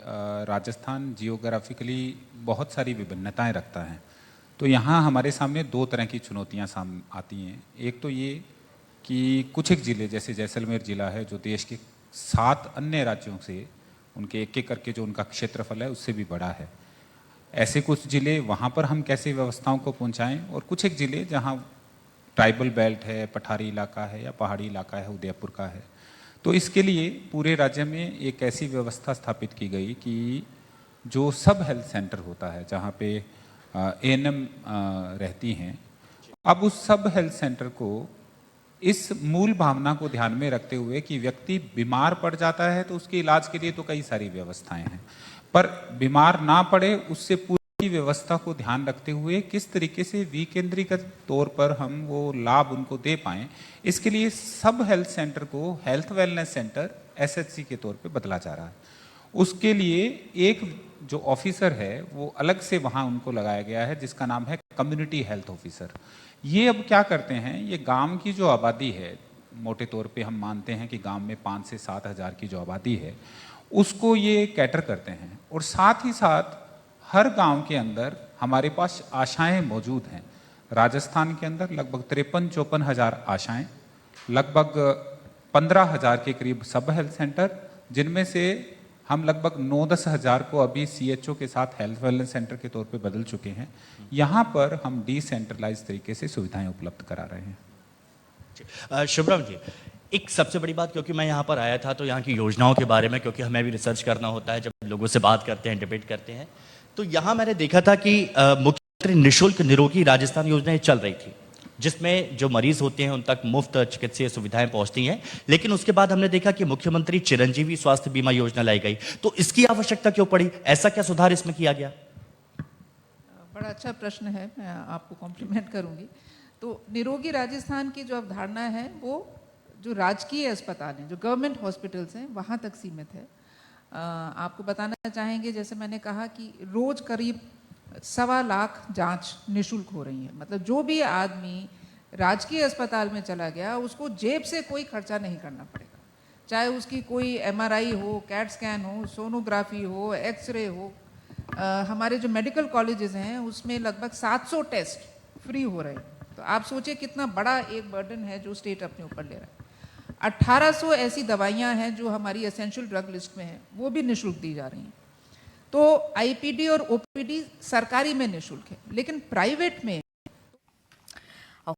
Rajasthan geographically बहुत सारी विभिन्नताएं रखता है। तो यहाँ हमारे सामने दो तरह की चुनौतियाँ आती हैं। एक तो ये कि कुछ एक ज़िले जैसे जैसलमेर ज़िला है जो देश के 7 अन्य राज्यों से उनके एक एक करके जो उनका क्षेत्रफल है उससे भी बड़ा है। ऐसे कुछ ज़िले वहाँ पर हम कैसे व्यवस्थाओं को पहुँचाएँ, और कुछ एक ज़िले जहाँ ट्राइबल बेल्ट है, पठारी इलाका है या पहाड़ी इलाका है, उदयपुर का है। तो इसके लिए पूरे राज्य में एक ऐसी व्यवस्था स्थापित की गई कि जो सब हेल्थ सेंटर होता है जहाँ पे एएनएम रहती हैं, अब उस सब हेल्थ सेंटर को इस मूल भावना को ध्यान में रखते हुए कि व्यक्ति बीमार पड़ जाता है तो उसके इलाज के लिए तो कई सारी व्यवस्थाएं हैं, पर बीमार ना पड़े उससे पूरी व्यवस्था को ध्यान रखते हुए किस तरीके से विकेंद्रीकृत तौर पर हम वो लाभ उनको दे पाएं, इसके लिए सब हेल्थ सेंटर को हेल्थ वेलनेस सेंटर एसएचसी के तौर पे बदला जा रहा है। उसके लिए एक जो ऑफिसर है वो अलग से वहाँ उनको लगाया गया है जिसका नाम है कम्युनिटी हेल्थ ऑफिसर। ये अब क्या करते हैं, ये गांव की जो आबादी है, मोटे तौर पे हम मानते हैं कि गांव में 5 से 7 हज़ार की जो आबादी है उसको ये कैटर करते हैं, और साथ ही साथ हर गांव के अंदर हमारे पास आशाएं मौजूद हैं। राजस्थान के अंदर लगभग 53-54 हज़ार आशाएं, लगभग 15 हज़ार के करीब सब हेल्थ सेंटर, जिनमें से हम लगभग 9-10 हज़ार को अभी सीएचओ के साथ हेल्थ वेलनेस सेंटर के तौर पे बदल चुके हैं। यहाँ पर हम डिसेंट्रलाइज तरीके से सुविधाएं उपलब्ध करा रहे हैं। शुभ्रम जी, एक सबसे बड़ी बात, क्योंकि मैं यहाँ पर आया था तो यहाँ की योजनाओं के बारे में, क्योंकि हमें भी रिसर्च करना होता है जब लोगों से बात करते हैं, डिबेट करते हैं, तो यहाँ मैंने देखा था कि मुख्यमंत्री निःशुल्क निरोगी राजस्थान योजनाएं चल रही थी जिसमें जो मरीज होते हैं उन तक मुफ्त चिकित्सीय सुविधाएं पहुंचती हैं। लेकिन उसके बाद हमने देखा कि मुख्यमंत्री चिरंजीवी स्वास्थ्य बीमा योजना लाई गई, तो इसकी आवश्यकता क्यों पड़ी? ऐसा क्या सुधार इसमें किया गया? बड़ा अच्छा प्रश्न है, मैं आपको कॉम्प्लीमेंट करूंगी। तो निरोगी राजस्थान की जो अवधारणा है वो जो राजकीय अस्पताल हैं, जो गवर्नमेंट हॉस्पिटल्स हैं, वहाँ तक सीमित है। आपको बताना चाहेंगे, जैसे मैंने कहा कि रोज करीब 1.25 लाख जांच निशुल्क हो रही है। मतलब जो भी आदमी राजकीय अस्पताल में चला गया उसको जेब से कोई खर्चा नहीं करना पड़ेगा, चाहे उसकी कोई एमआरआई हो, कैट स्कैन हो, सोनोग्राफी हो, एक्सरे हो। हमारे जो मेडिकल कॉलेजेस हैं उसमें लगभग 700 टेस्ट फ्री हो रहे हैं। तो आप सोचिए कितना बड़ा एक बर्डन है जो स्टेट अपने ऊपर ले रहा है। 1800 ऐसी दवाइयां हैं जो हमारी एसेंशियल ड्रग लिस्ट में है, वो भी निशुल्क दी जा रही हैं। तो आईपीडी और ओपीडी सरकारी में निशुल्क है, लेकिन प्राइवेट में